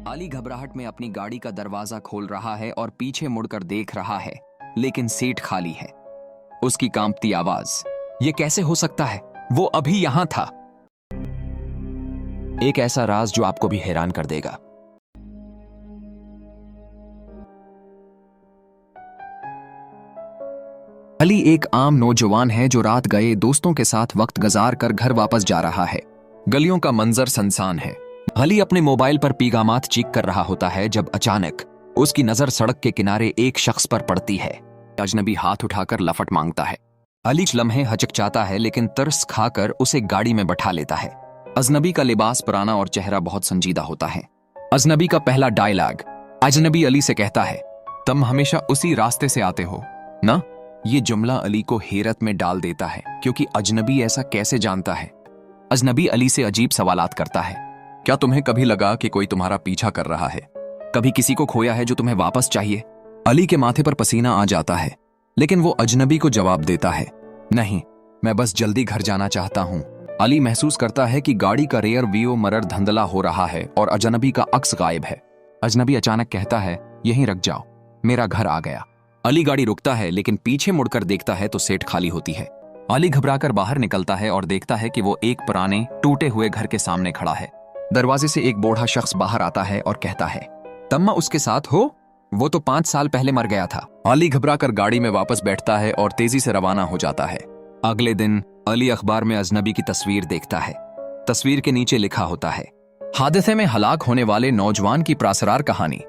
अली घबराहट में अपनी गाड़ी का दरवाजा खोल रहा है और पीछे मुड़कर देख रहा है, लेकिन सीट खाली है। उसकी कांपती आवाज, ये कैसे हो सकता है? वो अभी यहां था। एक ऐसा राज जो आपको भी हैरान कर देगा। अली एक आम नौजवान है जो रात गए दोस्तों के साथ वक्त गुजार कर घर वापस जा रहा है। गलियों का मंजर सुनसान है। अली अपने मोबाइल पर पीगामात चेक कर रहा होता है जब अचानक उसकी नजर सड़क के किनारे एक शख्स पर पड़ती है। अजनबी हाथ उठाकर लफट मांगता है। अली लम्हे हचकचाता है, लेकिन तरस खाकर उसे गाड़ी में बैठा लेता है। अजनबी का लिबास पुराना और चेहरा बहुत संजीदा होता है। अजनबी का पहला डायलॉग, अजनबी अली से कहता है, तुम हमेशा उसी रास्ते से आते हो ना? ये जुमला अली को हैरत में डाल देता है, क्योंकि अजनबी ऐसा कैसे जानता है? अजनबी अली से अजीब सवालात करता है। क्या तुम्हें कभी लगा कि कोई तुम्हारा पीछा कर रहा है? कभी किसी को खोया है जो तुम्हें वापस चाहिए? अली के माथे पर पसीना आ जाता है, लेकिन वो अजनबी को जवाब देता है, नहीं, मैं बस जल्दी घर जाना चाहता हूं। अली महसूस करता है कि गाड़ी का रेयर व्यू मिरर धुंधला हो रहा है और अजनबी का अक्स गायब है। अजनबी अचानक कहता है, यहीं रुक जाओ, मेरा घर आ गया। अली गाड़ी रुकता है, लेकिन पीछे मुड़कर देखता है तो सीट खाली होती है। अली घबराकर बाहर निकलता है और देखता है कि वो एक पुराने टूटे हुए घर के सामने खड़ा है। दरवाजे से एक बूढ़ा शख्स बाहर आता है और कहता है, तम्मा उसके साथ हो? वो तो 5 साल पहले मर गया था। अली घबराकर गाड़ी में वापस बैठता है और तेजी से रवाना हो जाता है। अगले दिन अली अखबार में अजनबी की तस्वीर देखता है। तस्वीर के नीचे लिखा होता है, हादसे में हलाक होने वाले नौजवान की प्रासरार कहानी।